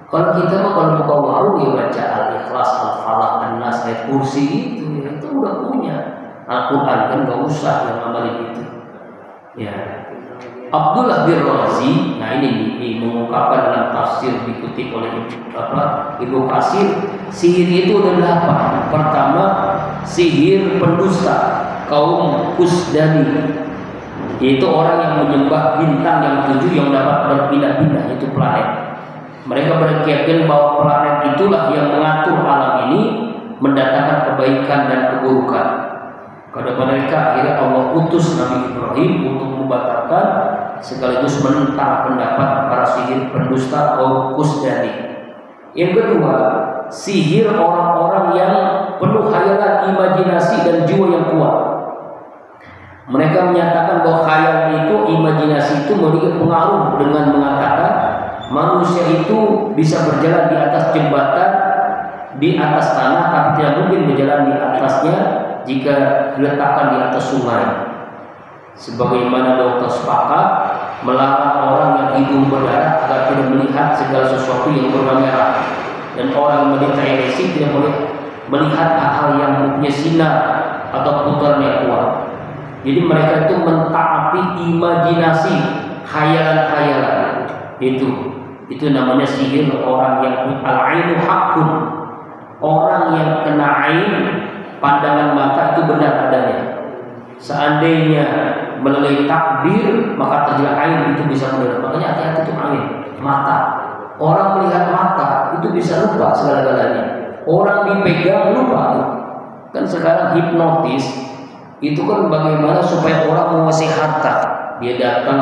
Kalau kita mah kalau buka warung ya baca Al-Ikhlas, Al-Falaq, An-Nas, ayat kursi itu ya, itu udah punya. Al-Quran kan nggak usah yang amalin itu. Ya. Abdullah bin Razi, nah ini mengungkapkan dalam tafsir dikutip oleh Ibnu Katsir, sihir itu ada 8. Pertama, sihir pendusta kaum Kusdani, yaitu orang yang menyembah bintang yang 7 yang dapat berpindah-pindah, yaitu planet. Mereka berkeyakinan bahwa planet itulah yang mengatur alam ini, mendatangkan kebaikan dan keburukan. Pada mereka akhirnya Allah utus Nabi Ibrahim untuk membatalkan sekaligus menentang pendapat para sihir pendusta kaum Kusdani. Yang kedua, sihir orang-orang yang penuh khayalan, imajinasi dan jiwa yang kuat. Mereka menyatakan bahwa khayal itu, imajinasi itu memiliki pengaruh dengan mengatakan manusia itu bisa berjalan di atas jembatan di atas tanah, tapi tidak mungkin berjalan di atasnya jika diletakkan di atas sungai. Sebagaimana dokter sepakat melarang orang yang hidung berdarah agar tidak melihat segala sesuatu yang berwarna merah. Dan orang yang menderita heresi tidak boleh melihat hal-hal yang mempunyai sinar atau putaran yang kuat. Jadi mereka itu mentaapi imajinasi, khayalan-khayalan. Itu namanya sihir orang yang al-ainu haqqun. Orang yang kena ain, pandangan mata itu benar adanya. Seandainya melalui takbir maka terjelas ain itu bisa benar. Makanya hati-hati itu ain, mata. Orang melihat mata itu bisa lupa segala-galanya. Orang dipegang lupa. Kan sekarang hipnotis itu kan bagaimana supaya orang menguasai harta. Dia datang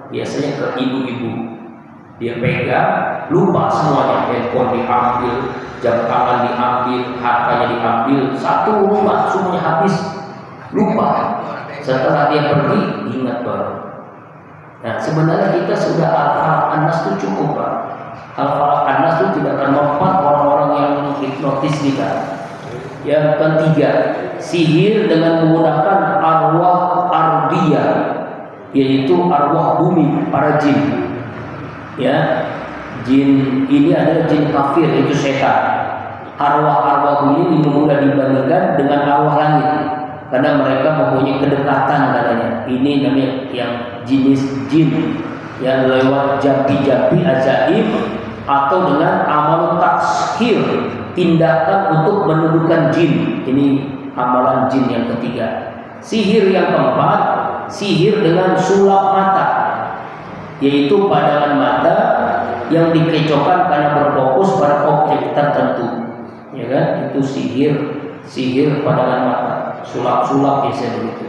biasanya ke ibu-ibu. Dia pegang, lupa semuanya. Handphone diambil, jam tangan diambil, hartanya diambil, satu rumah semuanya habis, lupa. Setelah dia pergi, ingat baru. Nah, sebenarnya kita sudah Al-Falaq An-Nas itu cukup, Pak. Al-Falaq An-Nas itu tidak akan mempan orang-orang yang hipnotis kita. Yang ketiga, sihir dengan menggunakan arwah ardiyah, yaitu arwah bumi, para jin. Ya, jin ini adalah jin kafir, itu setan. Arwah-arwah bumi ini mudah dibandingkan dengan arwah langit, karena mereka mempunyai kedekatan katanya. Ini namanya yang jenis jin yang lewat japi-japi ajaib atau dengan amal takhir, tindakan untuk menuduhkan jin. Ini amalan jin yang ketiga. Sihir yang keempat, sihir dengan sulap mata, yaitu pandangan mata yang dikecohkan karena berfokus pada objek tertentu. Ya kan? Itu sihir pandangan mata, sulap-sulap biasanya begitu.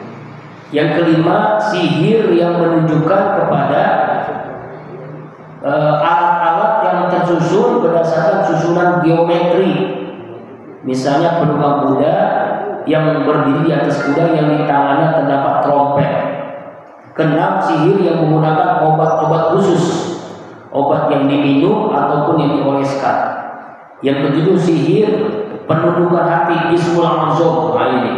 Yang kelima, sihir yang menunjukkan kepada alat-alat yang tersusun berdasarkan susunan geometri. Misalnya penunggang kuda yang berdiri di atas kuda yang di tangannya terdapat trompet. Keenam, sihir yang menggunakan obat-obat khusus, obat yang diminum ataupun yang dioleskan. Yang ketujuh, sihir penundukan hati, ismul azam. Nah ini,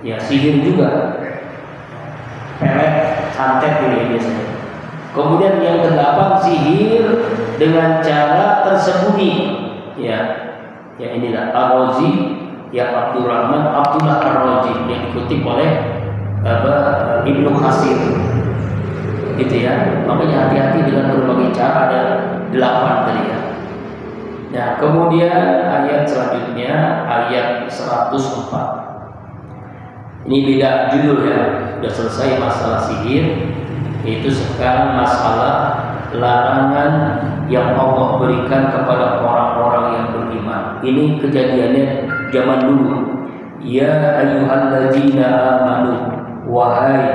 ya sihir juga, pelet, santet ini biasanya. Kemudian yang kedelapan, sihir dengan cara tersembunyi. Ya inilah Ar-Razi, ya Abdullah Ar-Razi yang dikutip oleh Ibnu Katsir, gitu ya. Makanya hati-hati dengan berbagai cara, ada 8 tadi ya. Nah, kemudian ayat selanjutnya ayat 104. Ini beda judul ya. Sudah selesai masalah sihir, yaitu sekarang masalah larangan yang Allah berikan kepada orang-orang yang beriman. Ini kejadiannya zaman dulu. Ya ayyuhalladzina amanu, wahai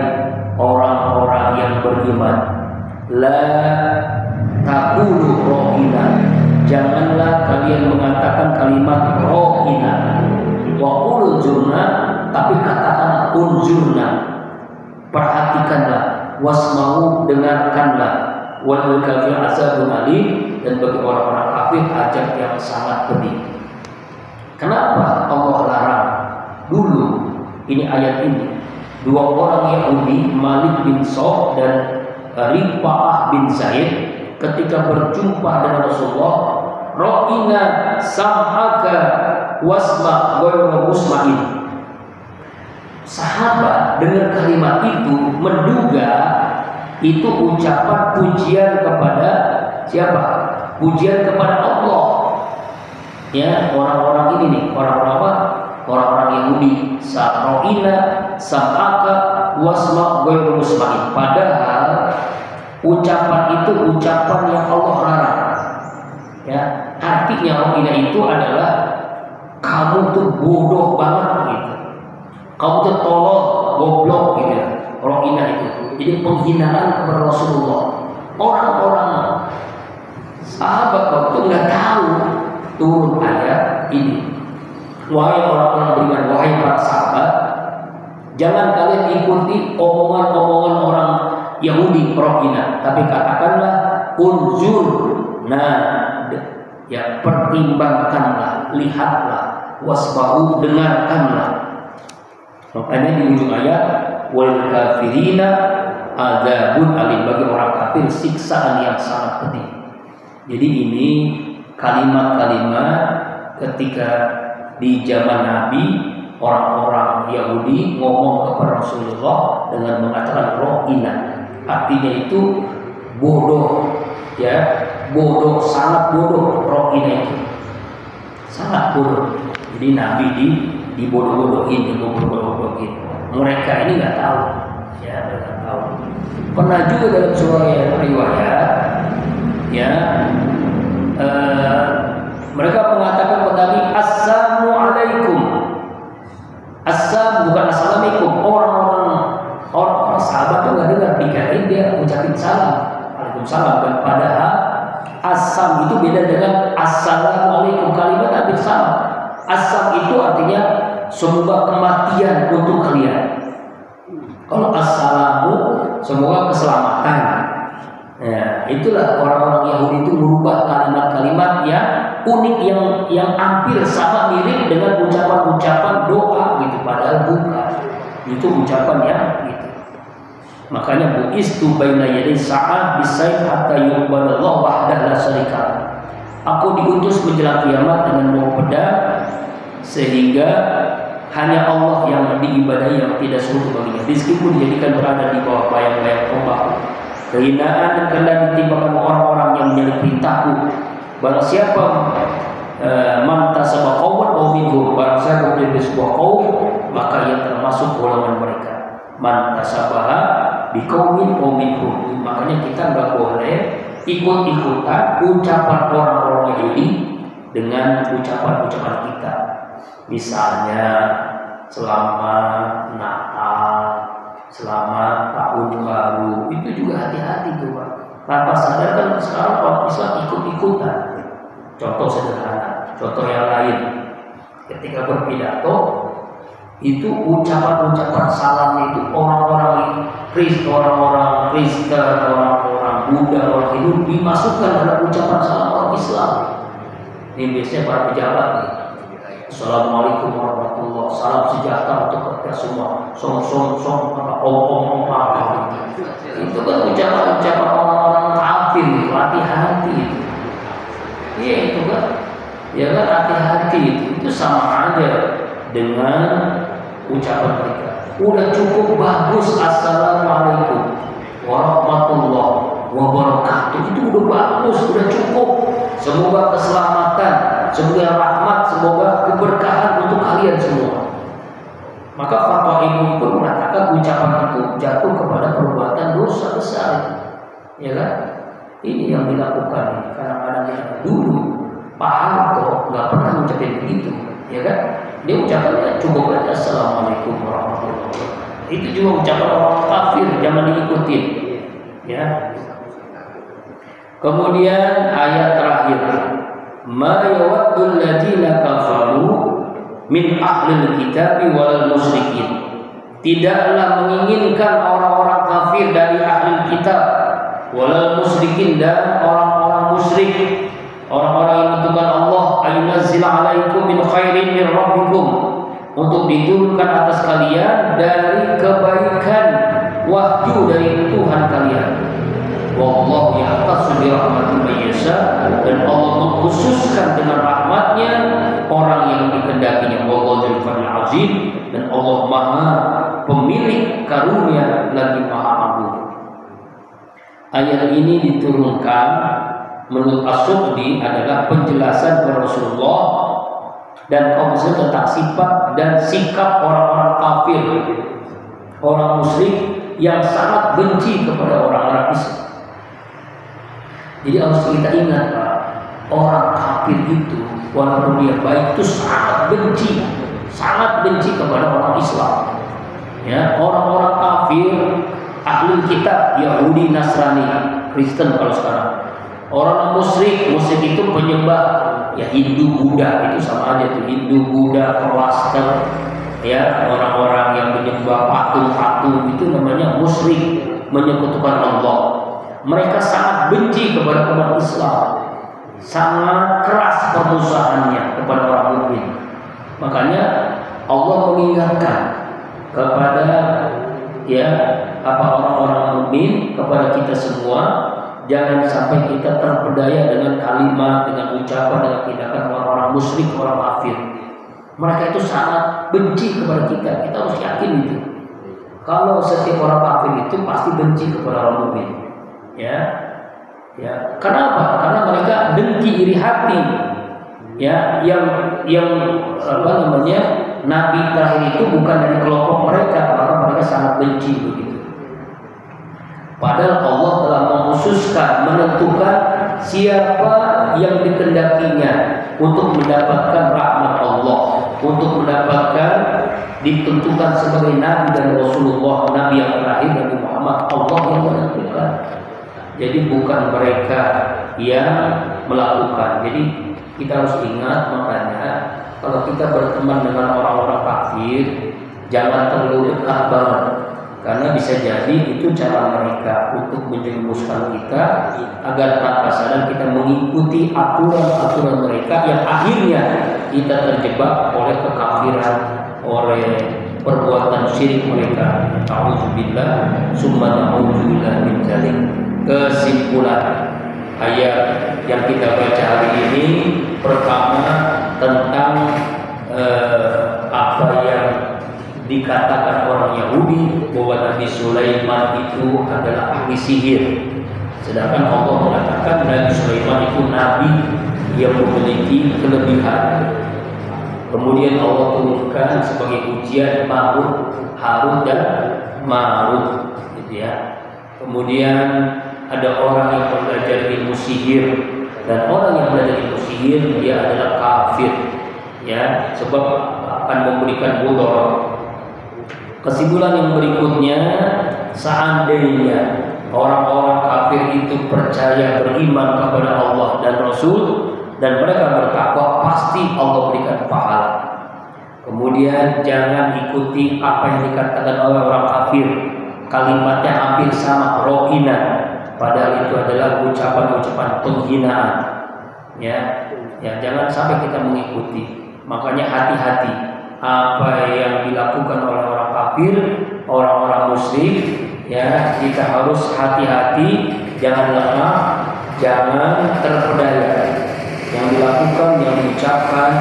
orang-orang yang beriman, la taqulu ro'ina, janganlah kalian mengatakan kalimat ro'ina. Wa unzurna, tapi katakanlah unzurna, perhatikanlah. Wasma'u, dengarkanlah. Wal kafir azabun alim, dan bagi orang-orang kafir azab yang sangat pedih. Kenapa Allah larang dulu? Ini ayat ini. Dua orang Yahudi, Malik bin Sa'd dan Rifa'ah bin Zaid, ketika berjumpa dengan Rasulullah, ro'ina sam'aka wasma' ghayra musma'in. Sahabat dengar kalimat itu menduga itu ucapan pujian kepada siapa? Pujian kepada Allah. Ya, orang-orang ini nih, orang-orang apa? Orang-orang Yahudi. Ro'ina sam'aka wasma' ghayra musma'in. Padahal ucapan itu ucapan yang Allah larang. Ya, artinya ro'ina itu adalah kamu tuh bodoh banget gitu. Kamu tuh tolol, goblok gitu. Ro'ina itu. Jadi penghinaan kepada Rasulullah. Orang-orang sahabat waktu nggak tahu turun ayat ini. Wahai orang-orang beriman, wahai para sahabat, jangan kalian ikuti omongan-omongan orang Yahudi ro'ina, tapi katakanlah unzur. Nah, ya pertimbangkanlah, lihatlah, wasbahu, dengarkanlah. Makanya di ujung ayat, wal kafirina adzabun alim, bagi orang kafir siksaan yang sangat pedih. Jadi ini kalimat-kalimat ketika di zaman Nabi orang-orang Yahudi ngomong kepada Rasulullah dengan mengatakan ro'ina, artinya itu bodoh, ya, bodoh, sangat bodoh. Ro'ina itu sangat bodoh. Jadi Nabi dibodoh-bodohin, dibodoh-bodohin. Mereka ini nggak tahu, ya, nggak tahu. Pernah juga dalam sebuah riwayat, ya, mereka mengatakan kepada Nabi, Assalamualaikum. Assalamu bukan assalamualaikum. Orang sahabat tuh nggak dengar, dikatain dia ucapin salam, Waalaikumsalam. Dan padahal asam itu beda dengan assalamualaikum, kalimat hampir sama. Asam itu artinya semoga kematian untuk kalian. Kalau assalamu semoga keselamatan. Ya, itulah orang-orang Yahudi itu merubah kalimat-kalimat yang unik, yang hampir sama mirip dengan ucapan-ucapan doa gitu, padahal bukan. Itu ucapan yang gitu. Makanya bu'istu baina yaday sa'ah bisayf hatta yu'badallahu wahdahu la syarika. Aku diutus menjelang kiamat dengan bawa pedang sehingga hanya Allah yang diibadahi, yang tidak sekutu baginya. Rizkiku dijadikan berada di bawah bayang-bayang tombakku. Kehinaan dan kehendak ditimpakan orang-orang yang menyelip perintahku. Barang siapa mantasaba qauman aw minhum, barang siapa menjadi sebuah kaum, maka ia termasuk golongan mereka. Mantasabaha biqaumin aw minhum. Makanya kita nggak boleh ikut-ikutan ucapan orang-orang Yahudi dengan ucapan-ucapan kita. Misalnya selamat Natal, selamat tahun baru, itu juga hati-hati tuh Pak. Tanpa sadar kan sekarang orang Islam ikut-ikutan. Contoh sederhana, contoh yang lain. Ketika berpidato, itu ucapan-ucapan salam itu orang-orang Kristen, orang-orang Buddha, orang Hindu dimasukkan dalam ucapan salam orang Islam. Ini biasanya para pejabat nih. Assalamualaikum warahmatullahi wabarakatuh. Salam sejahtera untuk kita semua. Om apa. Itu kan ucapan-ucapan orang-orang kafir. Hati-hati itu. Iya itu kan. Ya kan, hati-hati itu. Itu sama aja dengan ucapan mereka. Udah cukup bagus assalamualaikum warahmatullahi wabarakatuh. Itu udah bagus, udah cukup. Semoga keselamatan, semoga rahmat, semoga keberkahan untuk kalian semua. Maka fatwa ilmu pun mengatakan ucapan itu jatuh kepada perbuatan dosa besar, ya kan? Ini yang dilakukan kadang-kadang dulu Pak Harto nggak pernah mengucapkan begitu, ya kan? Dia ucapannya cukup aja assalamualaikum warahmatullahi wabarakatuh. Itu juga ucapan orang kafir, jangan diikuti, ya. Kemudian ayat terakhir, ma yawaddul ladzina kafaru min ahlil kitabi wal musyrikin. Tidaklah menginginkan orang-orang kafir dari ahli kitab wal musyrikin, dan orang-orang musyrik, orang-orang yang menentukan Allah ayunazzila alaikum min khairin min rabbikum, untuk diturunkan atas kalian dari kebaikan wahyu dari Tuhan kalian. Wallahu yahtassu bi rahmatin man yasha, dan Allah mengkhususkan dengan rahmatnya orang yang dikehendakinya. Wallahu dzul fadlil azim, dan Allah Maha pemilik karunia lagi Maha agung. Ayat ini diturunkan menurut As-Suddi adalah penjelasan kepada Rasulullah dan kaum muslim tentang sifat dan sikap orang-orang kafir, orang musyrik yang sangat benci kepada orang-orang Islam. Jadi harus kita ingat Pak, orang kafir itu walaupun dia baik itu sangat benci kepada orang Islam. Ya, orang-orang kafir, ahli kitab, Yahudi, Nasrani, Kristen kalau sekarang. Orang musyrik itu penyembah ya Hindu, Buddha, itu sama aja tuh, Hindu, Buddha, Kristen, ya, orang-orang yang menyembah patung-patung itu namanya musyrik, menyekutukan Allah. Mereka sangat benci kepada umat Islam, sangat keras permusuhannya kepada orang mukmin. Makanya Allah mengingatkan kepada orang-orang mukmin, kepada kita semua, jangan sampai kita terpedaya dengan kalimat, dengan ucapan, dengan tindakan orang-orang musyrik, orang kafir. Mereka itu sangat benci kepada kita. Kita harus yakin itu. Kalau setiap orang kafir itu pasti benci kepada orang mukmin. Ya. Kenapa? Karena mereka dengki, iri hati. Ya, yang nabi terakhir itu bukan dari kelompok mereka, maka mereka sangat benci begitu. Padahal Allah telah mengkhususkan, menentukan siapa yang dikehendakinya untuk mendapatkan rahmat Allah, untuk mendapatkan ditentukan sebagai nabi dan Rasulullah, nabi yang terakhir Nabi Muhammad, Allah yang menentukan. Jadi bukan mereka yang melakukan. Jadi kita harus ingat, makanya kalau kita berteman dengan orang-orang kafir, jangan terlalu dekat banget, karena bisa jadi itu cara mereka untuk menjerumuskan kita agar tanpa sadar kita mengikuti aturan-aturan mereka yang akhirnya kita terjebak oleh kekafiran, oleh perbuatan syirik mereka. Ta'udzubillah, summa na'udzubillah min dzalik. Kesimpulan ayat yang kita baca hari ini, pertama tentang apa yang dikatakan orang Yahudi bahwa Nabi Sulaiman itu adalah ahli sihir, sedangkan Allah mengatakan Nabi Sulaiman itu nabi yang memiliki kelebihan. Kemudian Allah turunkan sebagai ujian Harut dan Marut, gitu ya. Kemudian ada orang yang belajar ilmu sihir, dan orang yang belajar ilmu sihir dia adalah kafir, ya, sebab akan memberikan mudarat. Kesimpulan yang berikutnya, seandainya orang-orang kafir itu percaya, beriman kepada Allah dan Rasul, dan mereka bertakwa, pasti Allah berikan pahala. Kemudian jangan ikuti apa yang dikatakan oleh orang kafir, kalimatnya hampir sama, rohina, padahal itu adalah ucapan-ucapan penghinaan. Ya, jangan sampai kita mengikuti. Makanya hati-hati apa yang dilakukan oleh orang kafir, orang-orang musyrik. Ya, kita harus hati-hati, jangan lemah, jangan terpedaya. Yang dilakukan, yang diucapkan,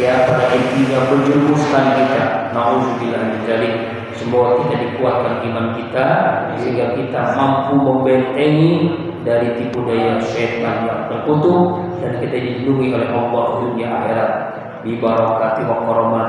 ya pada intinya menjerumuskan kita. Nauzubillah min dzalik. Semoga kita dikuatkan iman kita sehingga kita mampu membentengi dari tipu daya syaitan yang terkutuk, dan kita dilindungi oleh Allah dunia akhirat bi barakati wa karamati